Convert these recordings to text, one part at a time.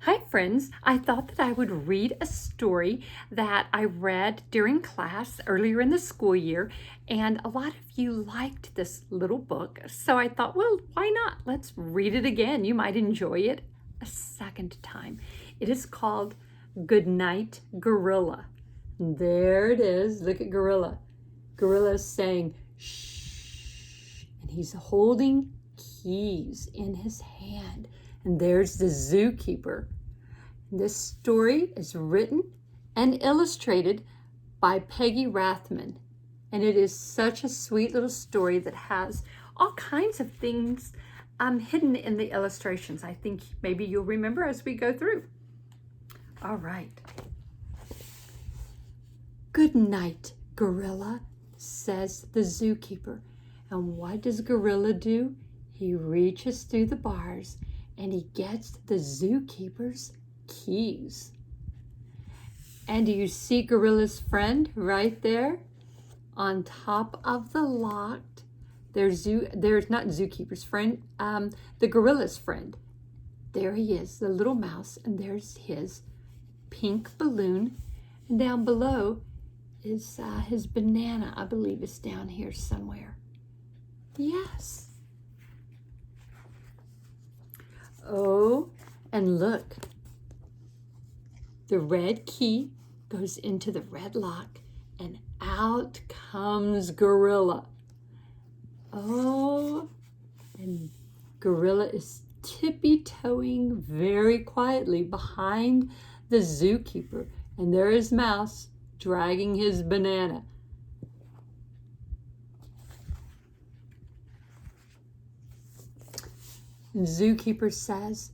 Hi friends, I thought that I would read a story that I read during class earlier in the school year, and a lot of you liked this little book, so I thought, well, why not? Let's read it again. You might enjoy it a second time. It is called Good Night, Gorilla. There it is. Look at Gorilla. Gorilla is saying shh, and he's holding keys in his hand. And there's the zookeeper. This story is written and illustrated by Peggy Rathman. And it is such a sweet little story that has all kinds of things hidden in the illustrations. I think maybe you'll remember as we go through. All right. Good night, Gorilla, says the zookeeper. And what does Gorilla do? He reaches through the bars and he gets the zookeeper's keys. And do you see Gorilla's friend right there on top of the locked? There's not zookeeper's friend, the gorilla's friend. There he is, the little mouse, and there's his pink balloon. And down below is his banana, I believe is down here somewhere. Yes. Oh, and look, the red key goes into the red lock and out comes Gorilla. Oh, and Gorilla is tippy-toeing very quietly behind the zookeeper. And there is Mouse dragging his banana. And zookeeper says,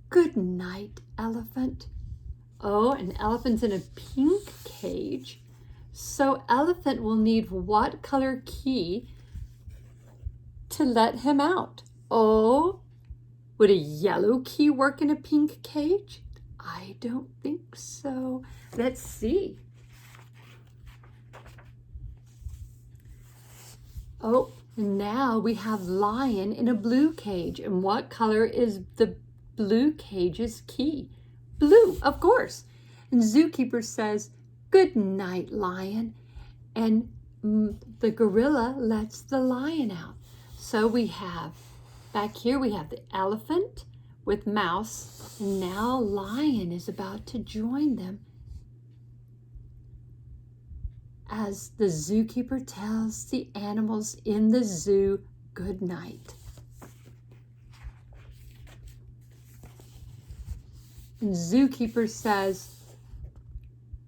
"Good night, elephant." Oh, an elephant's in a pink cage. So elephant will need what color key to let him out? Oh, would a yellow key work in a pink cage? I don't think so. Let's see. Oh, and now we have lion in a blue cage. And what color is the blue cage's key? Blue, of course. And zookeeper says, "Good night, lion." And the gorilla lets the lion out. So we have, back here we have the elephant with Mouse. And now lion is about to join them as the zookeeper tells the animals in the zoo good night. And zookeeper says,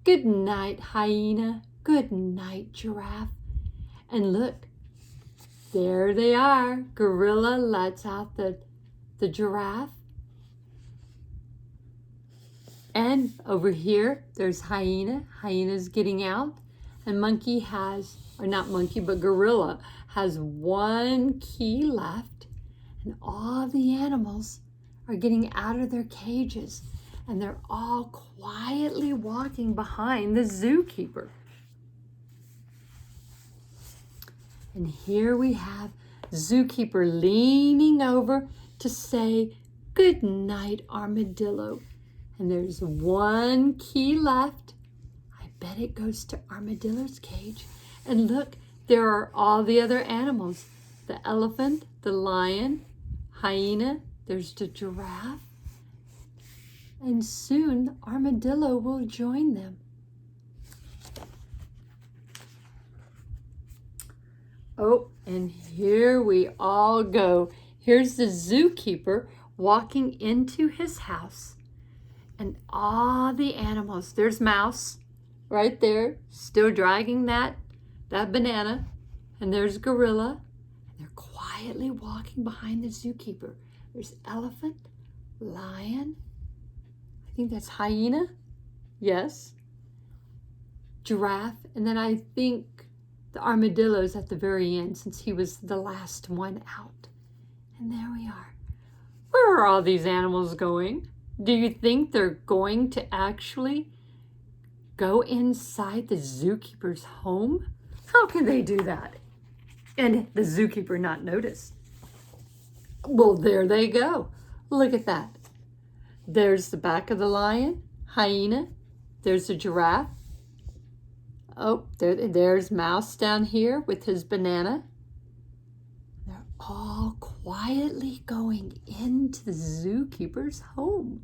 "Good night, hyena. Good night, giraffe." And look, there they are. Gorilla lets out the giraffe. And over here, there's hyena. Hyena's getting out. And monkey has, or not monkey, but gorilla has one key left. And all the animals are getting out of their cages. And they're all quietly walking behind the zookeeper. And here we have zookeeper leaning over to say, "Good night, armadillo." And there's one key left. I bet it goes to armadillo's cage. And look, there are all the other animals. The elephant, the lion, hyena, there's the giraffe. And soon armadillo will join them. Oh, and here we all go. Here's the zookeeper walking into his house. And all the animals, there's Mouse right there, still dragging that banana. And there's Gorilla. And they're quietly walking behind the zookeeper. There's elephant, lion, I think that's hyena, yes, giraffe, and then I think the armadillo's at the very end since he was the last one out. And there we are. Where are all these animals going? Do you think they're going to actually go inside the zookeeper's home? How can they do that? And the zookeeper not notice? Well, there they go. Look at that. There's the back of the lion, hyena. There's a giraffe. Oh, there's Mouse down here with his banana. They're all quietly going into the zookeeper's home.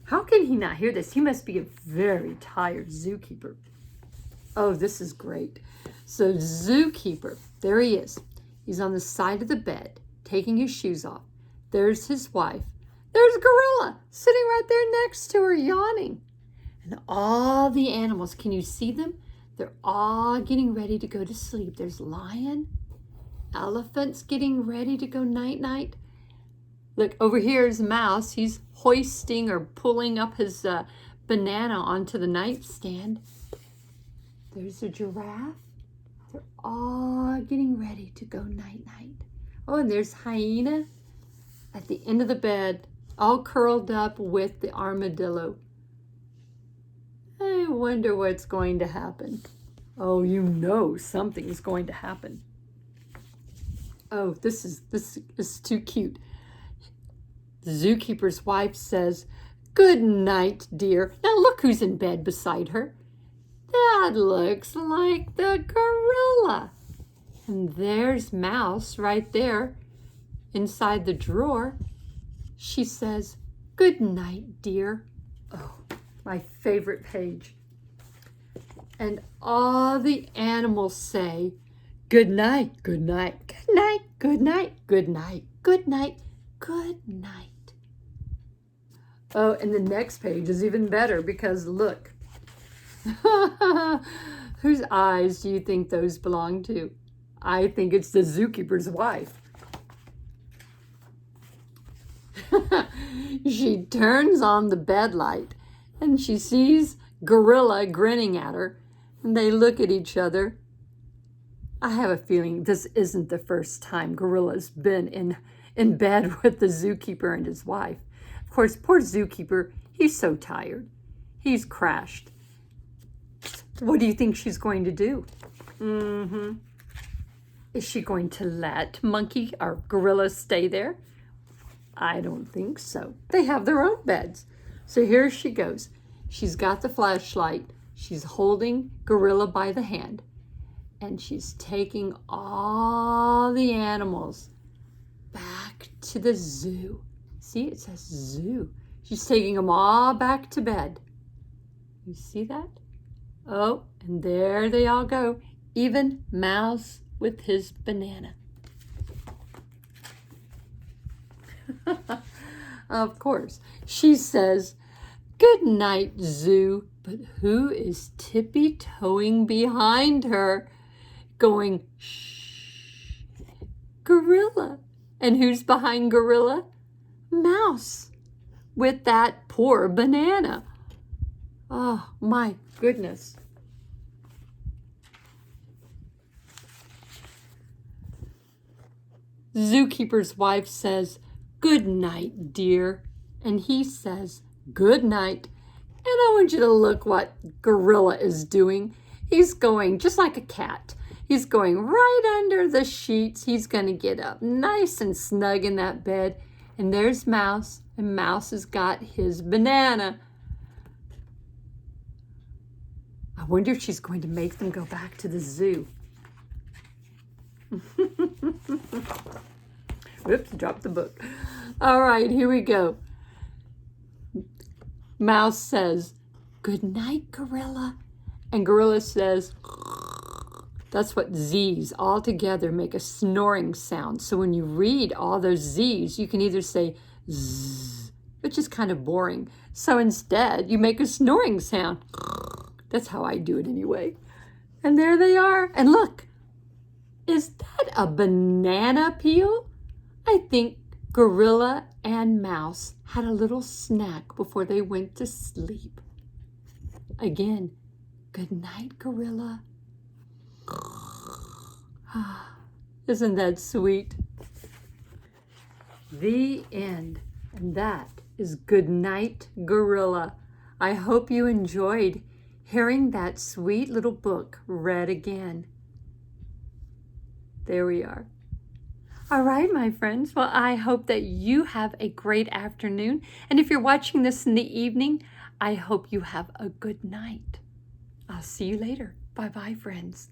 How can he not hear this? He must be a very tired zookeeper. Oh, this is great. So zookeeper, there he is. He's on the side of the bed, taking his shoes off. There's his wife. There's Gorilla sitting right there next to her, yawning. And all the animals, can you see them? They're all getting ready to go to sleep. There's lion, elephant's getting ready to go night-night. Look, over here is Mouse. He's hoisting or pulling up his banana onto the nightstand. There's a giraffe. They're all getting ready to go night-night. Oh, and there's hyena at the end of the bed, all curled up with the armadillo. I wonder what's going to happen. Oh, you know something's going to happen. Oh, this is too cute. The zookeeper's wife says, "Good night, dear." Now look who's in bed beside her. That looks like the gorilla. And there's Mouse right there inside the drawer. She says, "Good night, dear." Oh, my favorite page. And all the animals say, "Good night, good night, good night, good night, good night, good night, good night." Oh, and the next page is even better because look. Whose eyes do you think those belong to? I think it's the zookeeper's wife. She turns on the bed light and she sees Gorilla grinning at her, and they look at each other. I have a feeling this isn't the first time Gorilla's been in bed with the zookeeper and his wife. Of course, poor zookeeper, he's so tired. He's crashed. What do you think she's going to do? Is she going to let Monkey or Gorilla stay there? I don't think so. They have their own beds. So here she goes. She's got the flashlight. She's holding Gorilla by the hand. And she's taking all the animals back to the zoo. See, it says zoo. She's taking them all back to bed. You see that? Oh, and there they all go. Even Mouse with his banana. Of course, she says, "Good night, Zoo." But who is tippy-toeing behind her, going, "Shh"? Gorilla. And who's behind Gorilla? Mouse, with that poor banana. Oh, my goodness. Zookeeper's wife says, "Good night, dear." And he says, "Good night." And I want you to look what Gorilla is doing. He's going just like a cat. He's going right under the sheets. He's going to get up nice and snug in that bed. And there's Mouse, and Mouse has got his banana. I wonder if she's going to make them go back to the zoo. Whoops, dropped the book. All right, here we go. Mouse says, "Good night, Gorilla." And Gorilla says, that's what Z's all together make a snoring sound. So when you read all those Z's, you can either say Z, which is kind of boring. So instead, you make a snoring sound. That's how I do it anyway. And there they are. And look, is that a banana peel? I think Gorilla and Mouse had a little snack before they went to sleep. Again, good night, Gorilla. Isn't that sweet? The end. And that is Good Night, Gorilla. I hope you enjoyed hearing that sweet little book read again. There we are. All right, my friends. Well, I hope that you have a great afternoon. And if you're watching this in the evening, I hope you have a good night. I'll see you later. Bye-bye, friends.